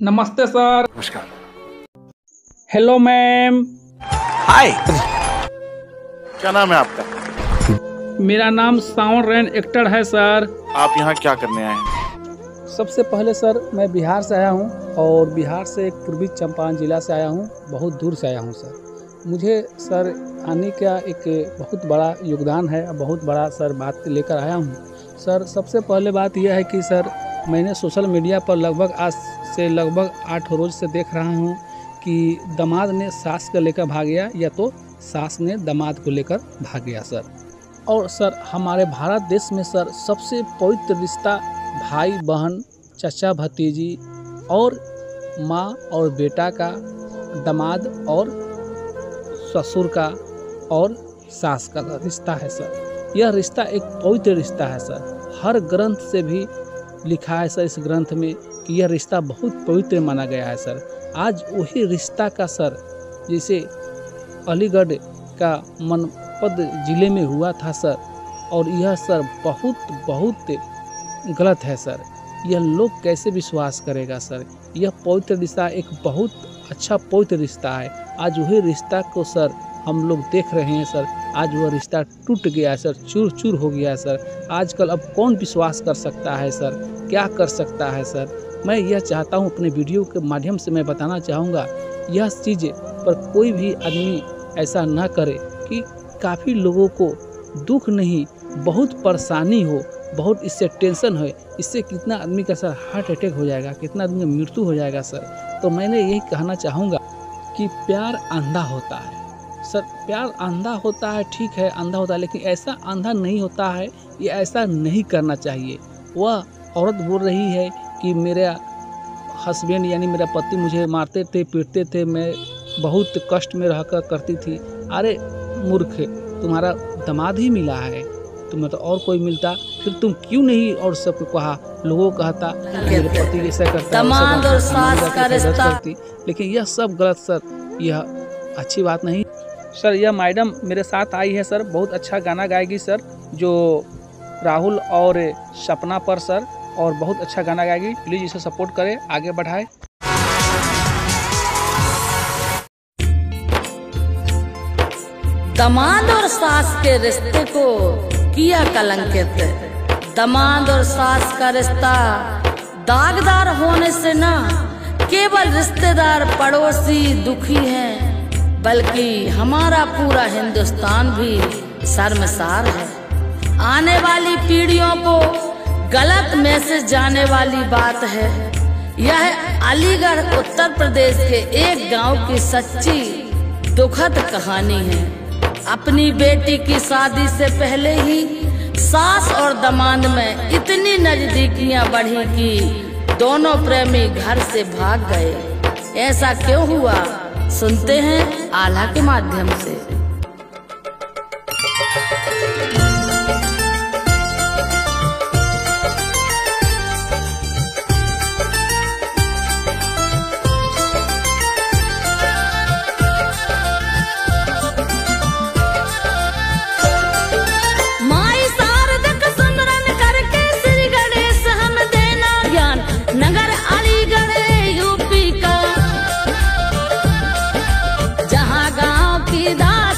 नमस्ते सर। नमस्कार। Hello ma'am. Hi. क्या नाम है आपका? मेरा नाम सावन रैन एक्टर है सर। आप यहाँ क्या करने आए हैं? सबसे पहले सर मैं बिहार से आया हूँ और बिहार से एक पूर्वी चंपारण जिला से आया हूँ, बहुत दूर से आया हूँ सर। मुझे सर आने का एक बहुत बड़ा योगदान है, बहुत बड़ा सर बात लेकर आया हूँ सर। सबसे पहले बात यह है कि सर मैंने सोशल मीडिया पर लगभग आज से लगभग 8 रोज़ से देख रहा हूँ कि दामाद ने सास को लेकर भाग गया या तो सास ने दामाद को लेकर भाग गया सर। और सर हमारे भारत देश में सर सबसे पवित्र रिश्ता भाई बहन, चाचा भतीजी और माँ और बेटा का, दामाद और ससुर का और सास का रिश्ता है सर। यह रिश्ता एक पवित्र रिश्ता है सर। हर ग्रंथ से भी लिखा है सर इस ग्रंथ में कि यह रिश्ता बहुत पवित्र माना गया है सर। आज वही रिश्ता का सर जैसे अलीगढ़ का मनपद ज़िले में हुआ था सर, और यह सर बहुत गलत है सर। यह लोग कैसे विश्वास करेगा सर। यह पवित्र रिश्ता एक बहुत अच्छा पवित्र रिश्ता है। आज वही रिश्ता को सर हम लोग देख रहे हैं सर। आज वह रिश्ता टूट गया है सर, चूर चूर हो गया है सर। आजकल अब कौन विश्वास कर सकता है सर, क्या कर सकता है सर। मैं यह चाहता हूँ, अपने वीडियो के माध्यम से मैं बताना चाहूँगा यह चीज़ पर कोई भी आदमी ऐसा ना करे कि काफ़ी लोगों को दुख नहीं, बहुत परेशानी हो, बहुत इससे टेंशन है। इससे कितना आदमी का सर हार्ट अटैक हो जाएगा, कितना आदमी का मृत्यु हो जाएगा सर। तो मैंने यही कहना चाहूँगा कि प्यार अंधा होता है सर। प्यार अंधा होता है, ठीक है अंधा होता है, लेकिन ऐसा अंधा नहीं होता है। ये ऐसा नहीं करना चाहिए। वह औरत बोल रही है कि मेरा हस्बैंड यानी मेरा पति मुझे मारते थे, पीटते थे, मैं बहुत कष्ट में रहकर करती थी। अरे मूर्ख, तुम्हारा दामाद ही मिला है, तुम्हें तो और कोई मिलता फिर तुम क्यों नहीं और सबको कहा, लोगों को कहता मेरे पति ऐसा करता दामाद और सास का रिश्ता। लेकिन यह सब गलत सर, यह अच्छी बात नहीं सर। यह मैडम मेरे साथ आई है सर, बहुत अच्छा गाना गाएगी सर, जो राहुल और सपना पर सर, और बहुत अच्छा गाना गाएगी। प्लीज़ इसे सपोर्ट करें, आगे बढ़ाएं। दामाद और सास के रिश्ते को किया कलंकित। दामाद और सास का रिश्ता दागदार होने से न केवल रिश्तेदार पड़ोसी दुखी हैं, बल्कि हमारा पूरा हिंदुस्तान भी शर्मसार है। आने वाली पीढ़ियों को गलत मैसेज जाने वाली बात है। यह अलीगढ़ उत्तर प्रदेश के एक गांव की सच्ची दुखद कहानी है। अपनी बेटी की शादी से पहले ही सास और दामाद में इतनी नजदीकियां बढ़ी कि दोनों प्रेमी घर से भाग गए। ऐसा क्यों हुआ, सुनते हैं आला के माध्यम से। नगर अलीगढ़ यूपी का, जहाँ गांव की दास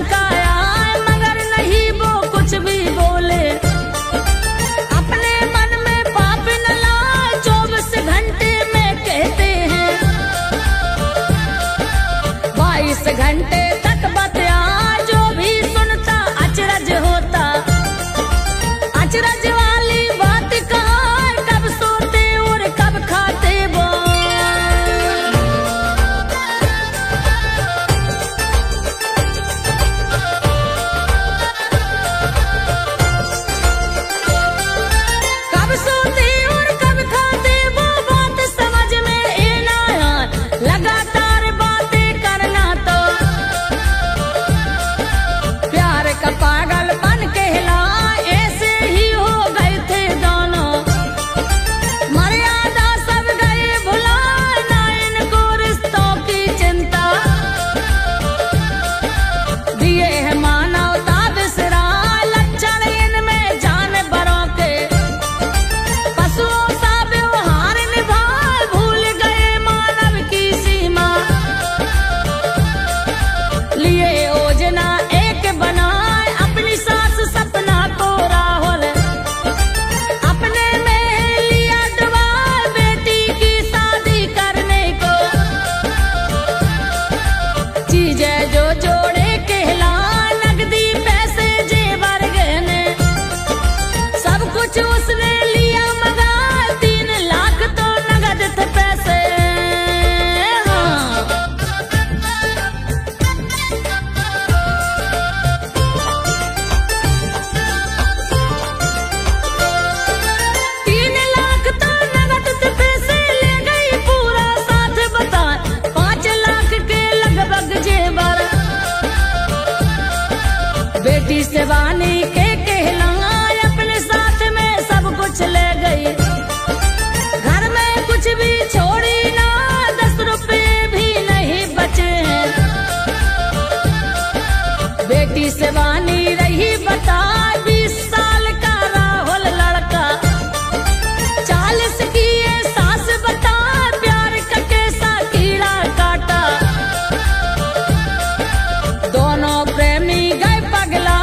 मुस्काया मगर नहीं वो कुछ भी बोले। अपने मन में पाप न लाए 24 घंटे में कहते हैं। 22 घंटे तक बतिया जो भी सुनता अचरज होता। अचरज वाली बात कहाँ कब सोते और कब खाते वो। कब सोते और कब खाते वो बात समझ में ए ना आया। लगातार बातें करना तो प्यार का पागलपन कहला। ऐसे ही हो गए थे दोनों। मर्यादा सब गए भुला ना इनको रिश्तों की चिंता। दिए है मानवता बिसरा लक्षण इनमें जानवरों के। पशुओं सा व्यवहार निभा भूल गए मानव की सीमा। लिए योजना एक बनाए अपनी सास सपना को राहुल। अपने में लिया डुबा बेटी की शादी करने को। चीजें जो जोड़े कहला नकदी पैसे जेवर गहने। सब कुछ उसने लिया मगर 3 लाख तो नगद थे पैसे। हाँ 3 लाख तो नगद थे पैसे ले गई पूरा साथ बता। 5 लाख के लगभग जेवर। बेटी से वानी के कहला अपने साथ में सब कुछ ले गई। घर में कुछ भी छोड़ी ना 10 रुपए भी नहीं बचे हैं। बेटी से वानी रही बता 20 साल का राहुल लड़का। 40 की ये सास बता प्यार का कैसा कीड़ा काटा। दोनों प्रेमी गए पगला।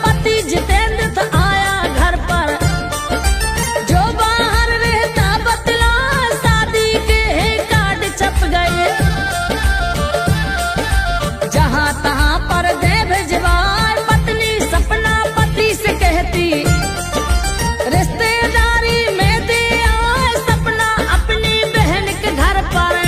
पति जितेंद्र था आया घर पर। जो बाहर रहता बतला शादी के कार्ड छप गए। जहाँ तहाँ पर दे भिजवाए पत्नी सपना पति से कहती। रिश्तेदारी में दे आए सपना अपनी बहन के घर पर।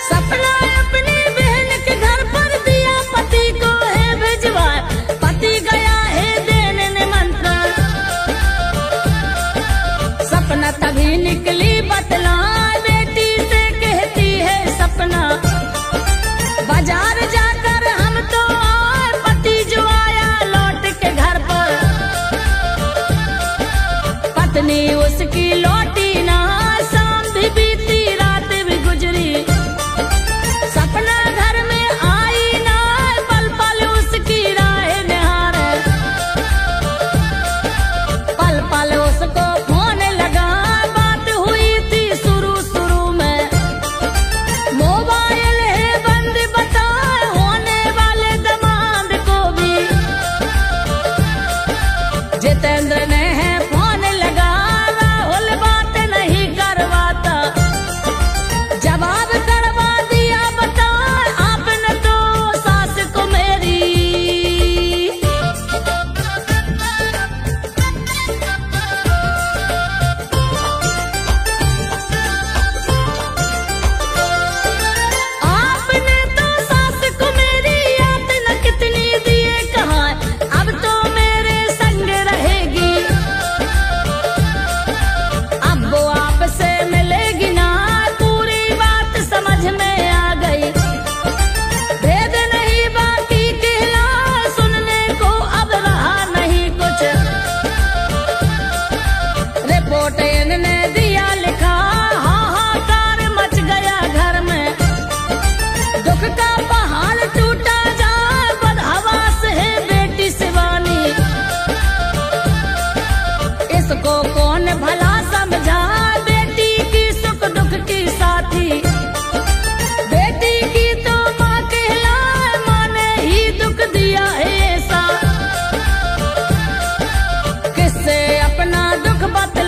सपना अपनी बहन के घर पर दिया पति को है भिजवाए। पति गया है देने निमंत्रण। सपना तभी निकली बतला बेटी से कहती है सपना। बाजार जाकर हम तो आए पति जो आया लौट के घर पर। पत्नी उसकी लौटी ना शाम भी बीती रात भी गुजरी। सपना घर में आई ना पल पल उसकी राह निहारे। पल पल उसको फोन लगा बात हुई थी शुरू में। मोबाइल है बंद बता होने वाले दामाद को भी। जितेंद्र ने है फोन लगा राहुल बात नहीं करवाता। जवाब करवा दिया बता आपने तो सास को मेरी। आपने तो सास को मेरी यातना कितनी दिए कहाँ। अब तो मेरे संग रहेगी। अब वो आपसे मिलेगी ना पूरी बात समझ में आ गई। भेद नहीं बाकी कहला सुनने को अब रहा नहीं कुछ। रिपोर्ट इनने दिया लिखा हाहाकार मच गया घर में। दुख का पहाड़ टूटा जाए बदहवास है बेटी शिवानी। इस इसको कौन भला समझा, बेटी की सुख दुख की साथी। बेटी की तो माँ कहलाए, माँ ने ही दुख दिया है ऐसा। किससे अपना दुख बता